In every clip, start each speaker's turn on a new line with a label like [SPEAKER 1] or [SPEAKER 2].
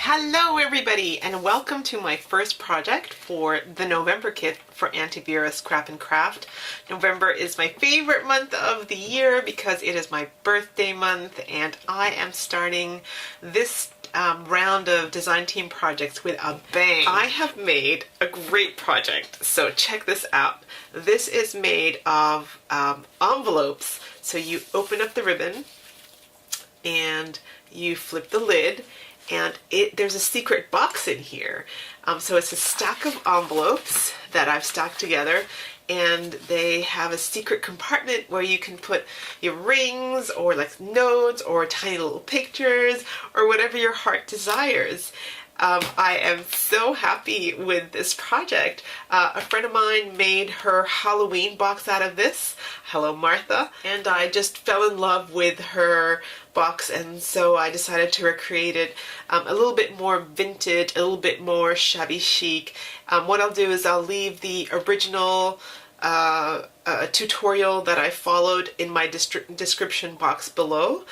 [SPEAKER 1] Hello everybody and welcome to my first project for the November kit for Aunty Vera's Scrap and Craft. November is my favorite month of the year because it is my birthday month and I am starting this round of design team projects with a bang. I have made a great project, so check this out. This is made of envelopes. So you open up the ribbon and you flip the lid, and there's a secret box in here. So it's a stack of envelopes that I've stacked together, and they have a secret compartment where you can put your rings or like notes or tiny little pictures or whatever your heart desires. I am so happy with this project. A friend of mine made her Halloween box out of this. Hello, Martha. And I just fell in love with her box, and so I decided to recreate it a little bit more vintage, a little bit more shabby chic. What I'll do is I'll leave the original tutorial that I followed in my description box below,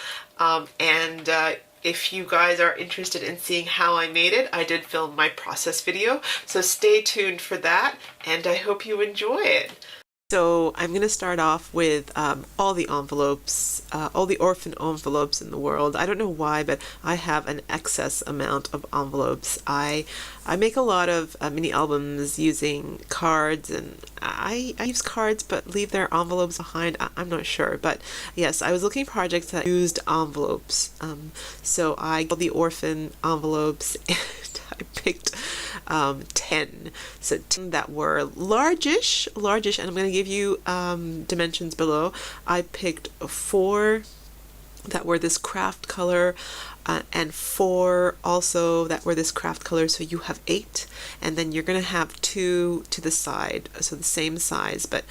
[SPEAKER 1] if you guys are interested in seeing how I made it, I did film my process video, so stay tuned for that, and I hope you enjoy it. So I'm going to start off with all the envelopes, all the orphan envelopes in the world. I don't know why, but I have an excess amount of envelopes. I make a lot of mini albums using cards, and I use cards but leave their envelopes behind. I'm not sure, but yes, I was looking at projects that used envelopes. So I got the orphan envelopes and I picked 10. So 10 that were largish, and I'm going to give you dimensions below. I picked 4 that were this craft color, and 4 also that were this craft color, so you have 8, and then you're going to have 2 to the side, so the same size but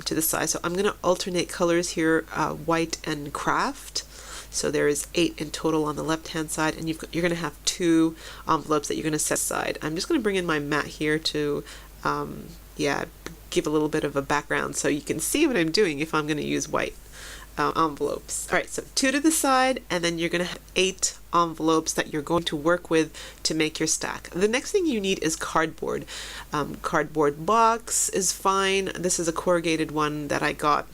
[SPEAKER 1] to the side. So I'm going to alternate colors here, white and craft. So there is 8 in total on the left hand side, and you're going to have 2 envelopes that you're going to set aside. I'm just going to bring in my mat here to give a little bit of a background so you can see what I'm doing if I'm going to use white envelopes. Alright, so 2 to the side, and then you're going to have 8 envelopes that you're going to work with to make your stack. The next thing you need is cardboard. Cardboard box is fine. This is a corrugated one that I got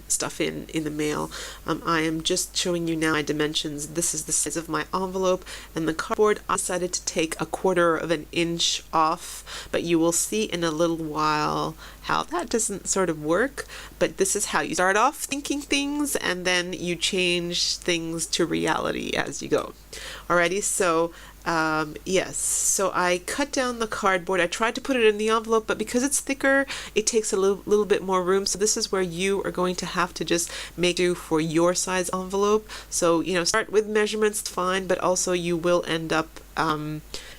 [SPEAKER 1] stuff in the mail. I am just showing you now my dimensions. This is the size of my envelope, and the cardboard I decided to take 1/4 of an inch off, but you will see in a little while how that doesn't sort of work. But this is how you start off thinking things, and then you change things to reality as you go. Alrighty, so yes, so I cut down the cardboard. I tried to put it in the envelope, but because it's thicker, it takes a little bit more room. So this is where you are going to have to just make do for your size envelope. So, you know, start with measurements, fine, but also you will end up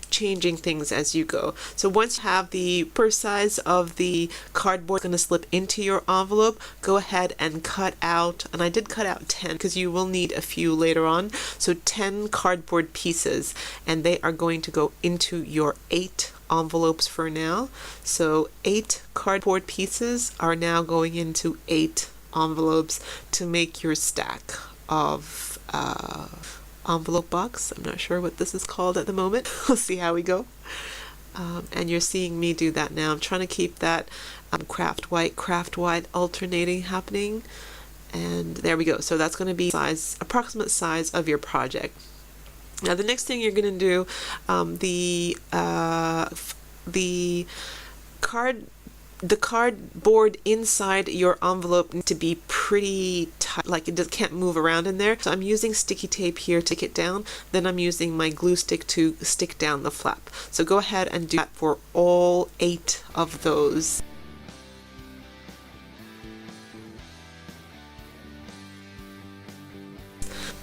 [SPEAKER 1] changing things as you go. So once you have the per size of the cardboard going to slip into your envelope, go ahead and cut out, and I did cut out 10 because you will need a few later on. So 10 cardboard pieces, and they are going to go into your 8 envelopes for now. So 8 cardboard pieces are now going into 8 envelopes to make your stack of envelope box. I'm not sure what this is called at the moment. We'll see how we go. And you're seeing me do that now. I'm trying to keep that craft white alternating happening, and there we go. So that's going to be approximate size of your project. Now the next thing you're going to do, the cardboard inside your envelope needs to be pretty tight, like it can't move around in there. So I'm using sticky tape here to stick it down. Then I'm using my glue stick to stick down the flap. So go ahead and do that for all 8 of those.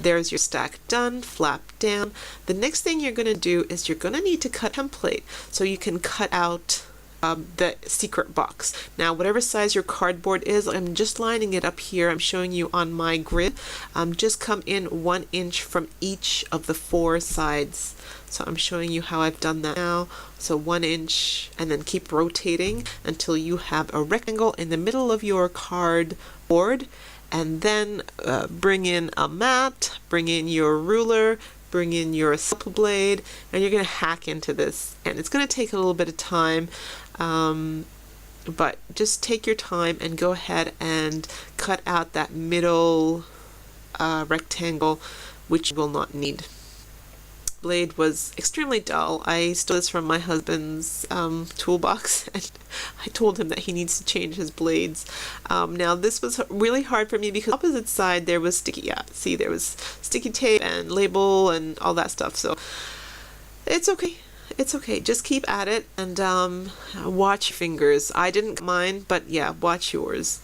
[SPEAKER 1] There's your stack done, flap down. The next thing you're going to do is you're going to need to cut a template so you can cut out the secret box. Now whatever size your cardboard is, I'm just lining it up here. I'm showing you on my grid. Just come in 1 inch from each of the 4 sides. So I'm showing you how I've done that now. So 1 inch, and then keep rotating until you have a rectangle in the middle of your cardboard, and then bring in a mat, bring in your ruler, bring in your scalpel blade, and you're going to hack into this. And it's going to take a little bit of time, but just take your time and go ahead and cut out that middle rectangle, which you will not need. Blade was extremely dull. I stole this from my husband's toolbox, and I told him that he needs to change his blades. Now this was really hard for me because opposite side there was sticky, see, there was sticky tape and label and all that stuff. So it's okay. It's okay. Just keep at it and watch your fingers. I didn't mind, but yeah, watch yours.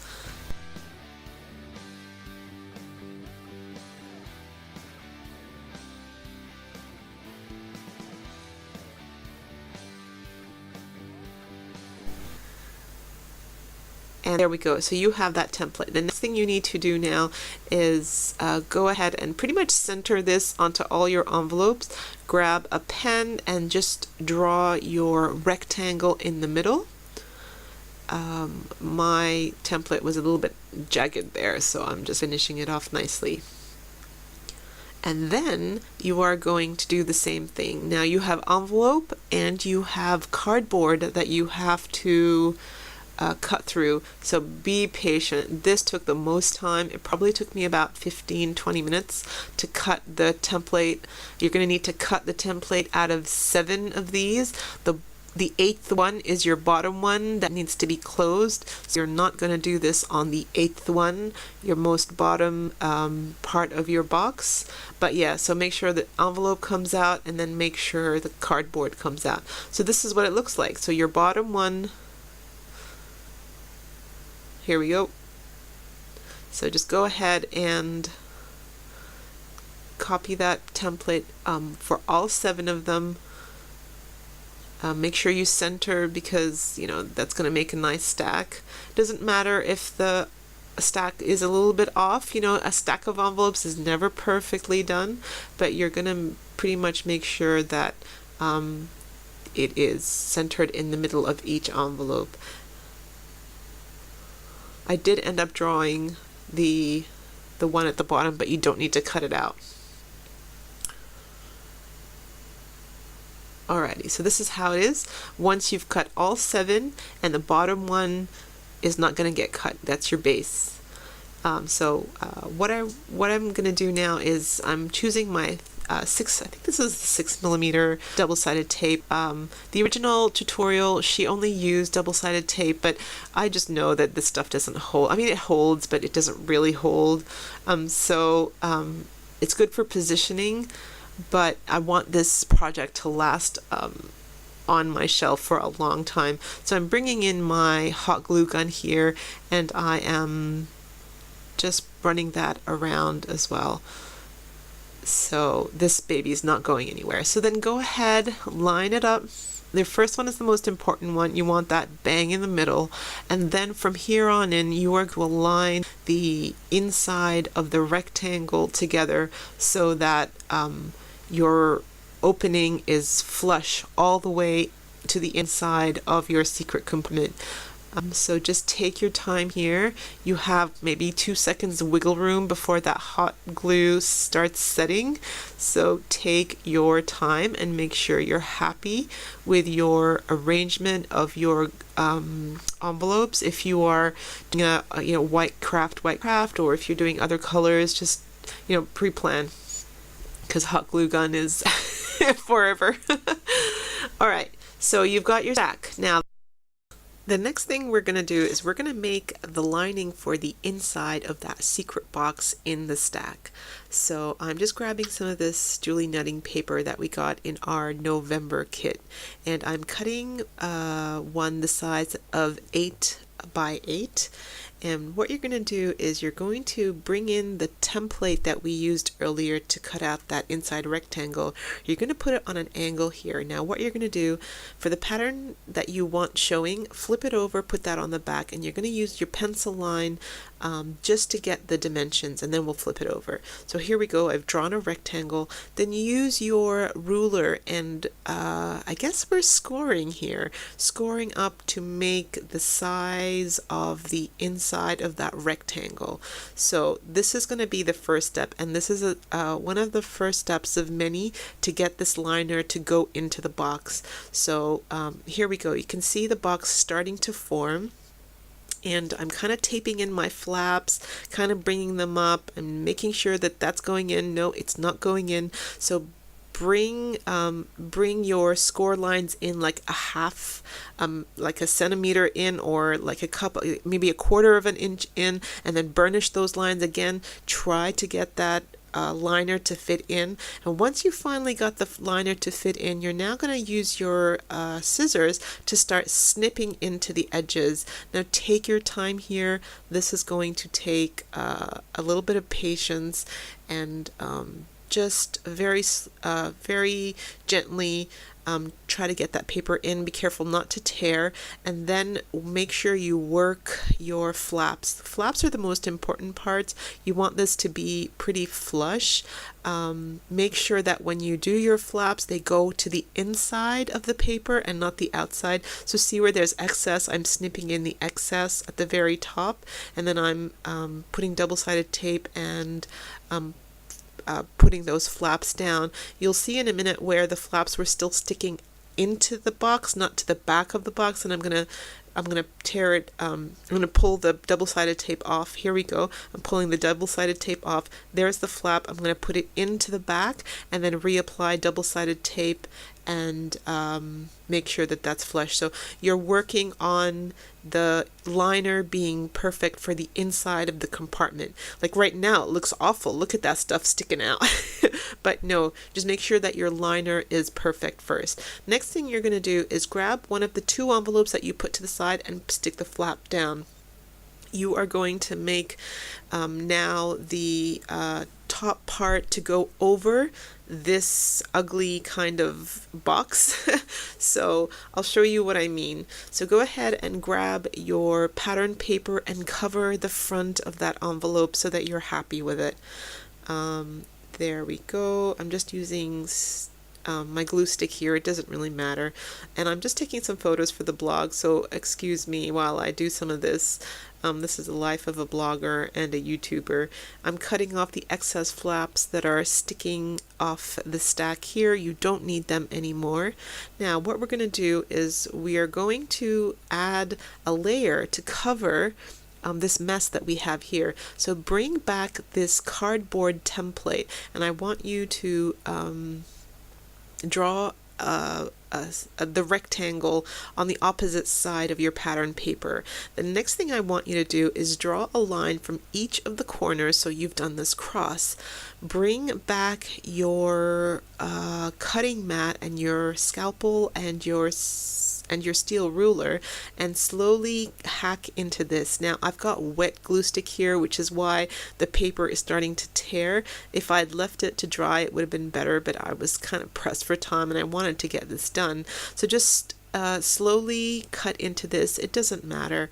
[SPEAKER 1] And there we go. So you have that template. The next thing you need to do now is go ahead and pretty much center this onto all your envelopes. Grab a pen and just draw your rectangle in the middle. My template was a little bit jagged there, so I'm just finishing it off nicely. And then you are going to do the same thing. Now you have envelope and you have cardboard that you have to cut through, so be patient. This took the most time. It probably took me about 15-20 minutes to cut the template. You're going to need to cut the template out of 7 of these. The 8th one is your bottom one that needs to be closed, so you're not going to do this on the 8th one, your most bottom part of your box. But yeah, so make sure the envelope comes out and then make sure the cardboard comes out. So this is what it looks like. So your bottom one, here we go. So just go ahead and copy that template for all 7 of them. Make sure you center, because you know that's going to make a nice stack. Doesn't matter if the stack is a little bit off. You know, a stack of envelopes is never perfectly done, but you're going to pretty much make sure that it is centered in the middle of each envelope. I did end up drawing the one at the bottom, but you don't need to cut it out. Alrighty, so this is how it is. Once you've cut all 7 and the bottom one is not going to get cut, that's your base. What I'm going to do now is I'm choosing my I think this is the 6mm double-sided tape. The original tutorial, she only used double-sided tape, but I just know that this stuff doesn't hold. I mean, it holds, but it doesn't really hold. It's good for positioning, but I want this project to last on my shelf for a long time. So I'm bringing in my hot glue gun here, and I am just running that around as well. So this baby is not going anywhere. So then go ahead, line it up. The first one is the most important one. You want that bang in the middle, and then from here on in you are going to align the inside of the rectangle together so that your opening is flush all the way to the inside of your secret compartment. So just take your time here. You have maybe 2 seconds wiggle room before that hot glue starts setting. So take your time and make sure you're happy with your arrangement of your envelopes. If you are doing a white craft, or if you're doing other colors, just pre-plan, because hot glue gun is forever. All right, so you've got your stack now. The next thing we're going to do is we're going to make the lining for the inside of that secret box in the stack. So I'm just grabbing some of this Julie nutting paper that we got in our November kit, and I'm cutting one the size of 8 by 8. And what you're going to do is you're going to bring in the template that we used earlier to cut out that inside rectangle. You're going to put it on an angle here. Now what you're going to do for the pattern that you want showing, flip it over, put that on the back, and you're going to use your pencil line just to get the dimensions, and then we'll flip it over. So here we go. I've drawn a rectangle. Then use your ruler, and I guess we're scoring here, scoring up to make the size of the inside of that rectangle. So this is going to be the first step, and this is one of the first steps of many to get this liner to go into the box. So here we go. You can see the box starting to form, and I'm kind of taping in my flaps, kind of bringing them up and making sure that that's going in. No, it's not going in. So bring your score lines in like a half, like a centimeter in, or like a couple, maybe a quarter of an inch in, and then burnish those lines again. Try to get that liner to fit in, and once you finally got the liner to fit in, you're now going to use your scissors to start snipping into the edges. Now take your time here. This is going to take a little bit of patience, and just very gently try to get that paper in. Be careful not to tear, and then make sure you work your flaps. The flaps are the most important parts. You want this to be pretty flush. Make sure that when you do your flaps, they go to the inside of the paper and not the outside. So see where there's excess, I'm snipping in the excess at the very top, and then I'm putting double-sided tape and putting those flaps down. You'll see in a minute where the flaps were still sticking into the box, not to the back of the box, and I'm gonna tear it. I'm gonna pull the double-sided tape off. Here we go. I'm pulling the double-sided tape off. There's the flap. I'm gonna put it into the back and then reapply double-sided tape and make sure that that's flush. So you're working on the liner being perfect for the inside of the compartment. Like right now it looks awful. Look at that stuff sticking out. But no, just make sure that your liner is perfect first. Next thing you're going to do is grab one of the two envelopes that you put to the side and stick the flap down. You are going to make now the top part to go over this ugly kind of box. So I'll show you what I mean. So go ahead and grab your pattern paper and cover the front of that envelope so that you're happy with it. There we go. I'm just using my glue stick here. It doesn't really matter, and I'm just taking some photos for the blog, so excuse me while I do some of this. This is the life of a blogger and a YouTuber. I'm cutting off the excess flaps that are sticking off the stack here. You don't need them anymore. Now what we're going to do is we are going to add a layer to cover this mess that we have here. So bring back this cardboard template, and I want you to draw the rectangle on the opposite side of your pattern paper. The next thing I want you to do is draw a line from each of the corners. So you've done this cross. Bring back your cutting mat and your scalpel and your steel ruler and slowly hack into this. Now I've got wet glue stick here, which is why the paper is starting to tear. If I'd left it to dry it would have been better, but I was kind of pressed for time and I wanted to get this done. So just slowly cut into this. It doesn't matter.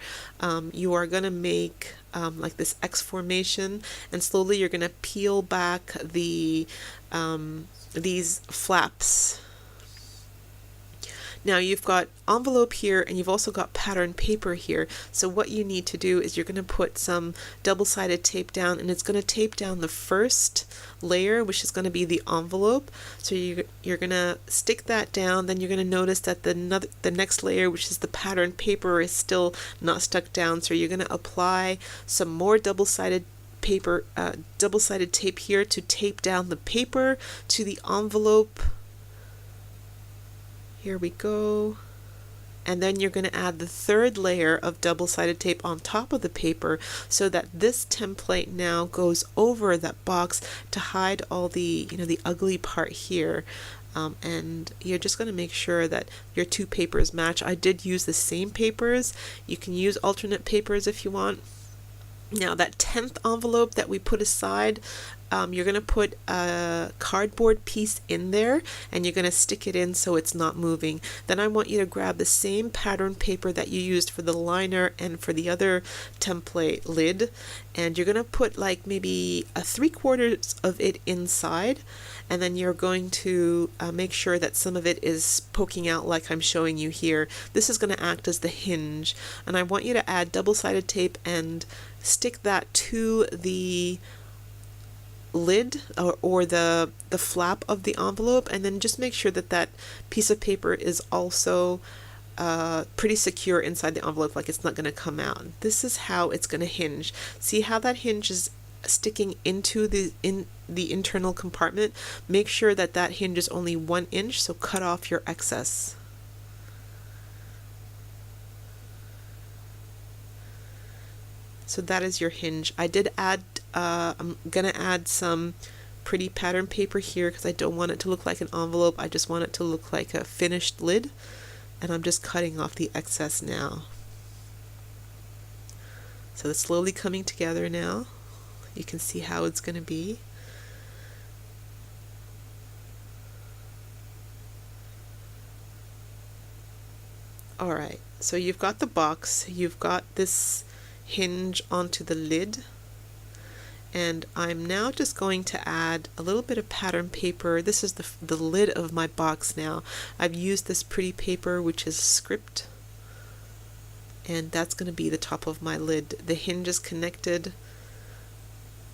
[SPEAKER 1] You are going to make like this X formation, and slowly you're going to peel back the these flaps. Now you've got envelope here and you've also got pattern paper here. So what you need to do is you're going to put some double-sided tape down, and it's going to tape down the first layer, which is going to be the envelope. So you're going to stick that down. Then you're going to notice that the next layer, which is the pattern paper, is still not stuck down. So you're going to apply some more double-sided paper, double-sided tape here to tape down the paper to the envelope. Here we go. And then you're going to add the third layer of double-sided tape on top of the paper so that this template now goes over that box to hide all the, the ugly part here. And you're just going to make sure that your two papers match. I did use the same papers. You can use alternate papers if you want. Now that 10th envelope that we put aside, you're going to put a cardboard piece in there and you're going to stick it in so it's not moving. Then I want you to grab the same pattern paper that you used for the liner and for the other template lid, and you're going to put like maybe a 3/4 of it inside, and then you're going to make sure that some of it is poking out like I'm showing you here. This is going to act as the hinge, and I want you to add double-sided tape and stick that to the lid or the flap of the envelope, and then just make sure that that piece of paper is also pretty secure inside the envelope, like it's not going to come out. This is how it's going to hinge. See how that hinge is sticking into the internal compartment? Make sure that that hinge is only 1 inch, so cut off your excess. So that is your hinge. I did add, I'm gonna add some pretty pattern paper here because I don't want it to look like an envelope. I just want it to look like a finished lid, and I'm just cutting off the excess now. So it's slowly coming together now. You can see how it's gonna be. Alright, so you've got the box, you've got this hinge onto the lid, and I'm now just going to add a little bit of pattern paper. This is the lid of my box now. I've used this pretty paper, which is script, and that's going to be the top of my lid. The hinge is connected,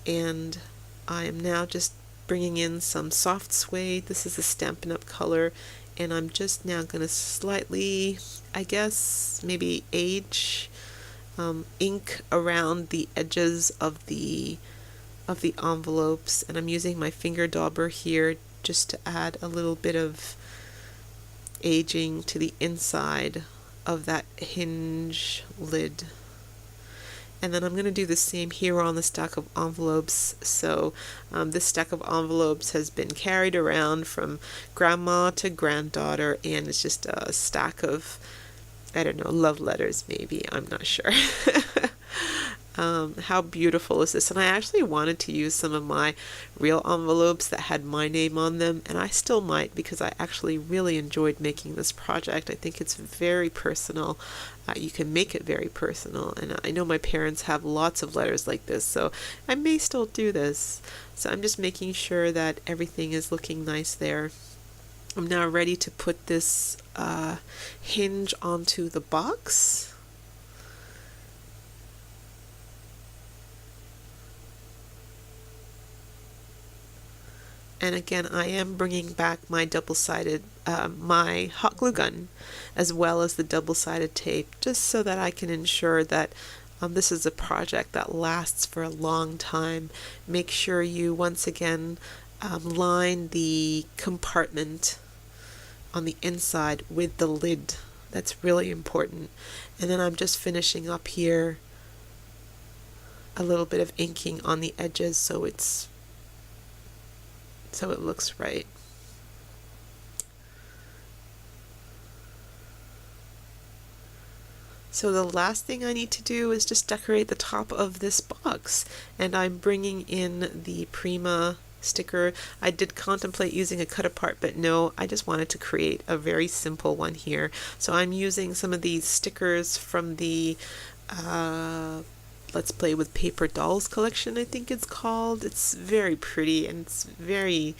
[SPEAKER 1] and I am now just bringing in some soft suede. This is a Stampin' Up! Color, and I'm just now going to slightly, I guess, maybe ink around the edges of the envelopes, and I'm using my finger dauber here just to add a little bit of aging to the inside of that hinge lid. And then I'm going to do the same here on the stack of envelopes. So this stack of envelopes has been carried around from grandma to granddaughter, and it's just a stack of, I don't know, love letters maybe, I'm not sure. How beautiful is this? And I actually wanted to use some of my real envelopes that had my name on them, and I still might because I actually really enjoyed making this project. I think it's very personal. You can make it very personal, and I know my parents have lots of letters like this, so I may still do this. So I'm just making sure that everything is looking nice there. I'm now ready to put this hinge onto the box. And again, I am bringing back my double-sided, my hot glue gun, as well as the double-sided tape, just so that I can ensure that this is a project that lasts for a long time. Make sure you, once again, line the compartment on the inside with the lid. That's really important. And then I'm just finishing up here a little bit of inking on the edges so it looks right. So the last thing I need to do is just decorate the top of this box, and I'm bringing in the Prima sticker. I did contemplate using a cut apart, but no, I just wanted to create a very simple one here. So I'm using some of these stickers from the Let's Play with Paper Dolls collection, I think it's called. It's very pretty and it's very,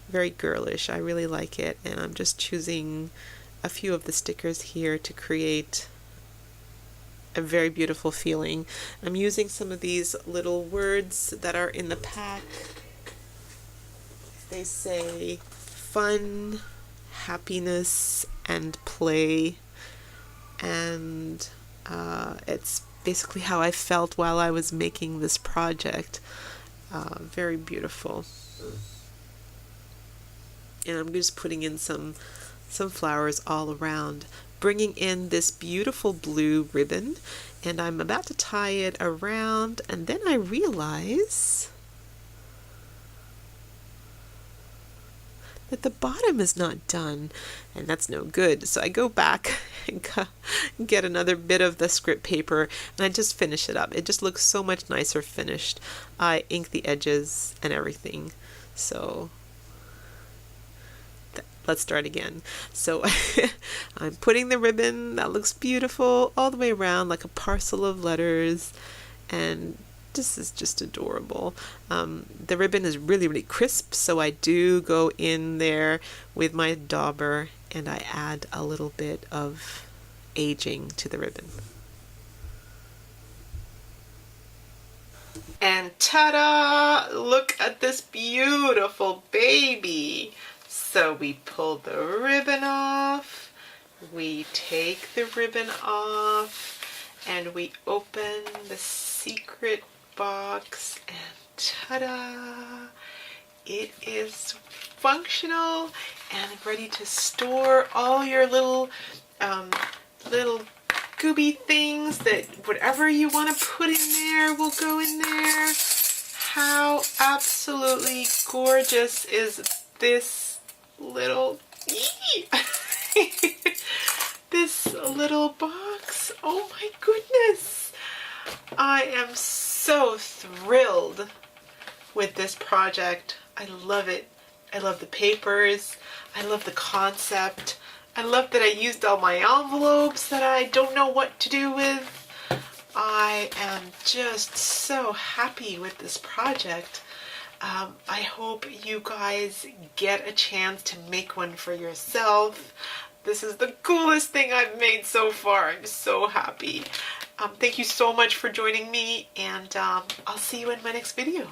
[SPEAKER 1] very girlish. I really like it, and I'm just choosing a few of the stickers here to create a very beautiful feeling. I'm using some of these little words that are in the pack. They say fun, happiness, and play, and it's basically how I felt while I was making this project. Very beautiful. And I'm just putting in some flowers all around, bringing in this beautiful blue ribbon, and I'm about to tie it around, and then I realize that the bottom is not done, and that's no good. So I go back get another bit of the script paper and I just finish it up. It just looks so much nicer finished. I ink the edges and everything. So let's start again. So I'm putting the ribbon that looks beautiful all the way around like a parcel of letters, and this is just adorable. The ribbon is really, really crisp, so I do go in there with my dauber and I add a little bit of aging to the ribbon. And ta-da! Look at this beautiful baby. So we pull the ribbon off, we take the ribbon off, and we open the secret box, and ta-da! It is functional and ready to store all your little gooby things, that whatever you want to put in there will go in there. How absolutely gorgeous is this little this little box? Oh my goodness, I am so thrilled with this project. I love it. I love the papers. I love the concept. I love that I used all my envelopes that I don't know what to do with. I am just so happy with this project. I hope you guys get a chance to make one for yourself. This is the coolest thing I've made so far. I'm so happy. Thank you so much for joining me, and I'll see you in my next video.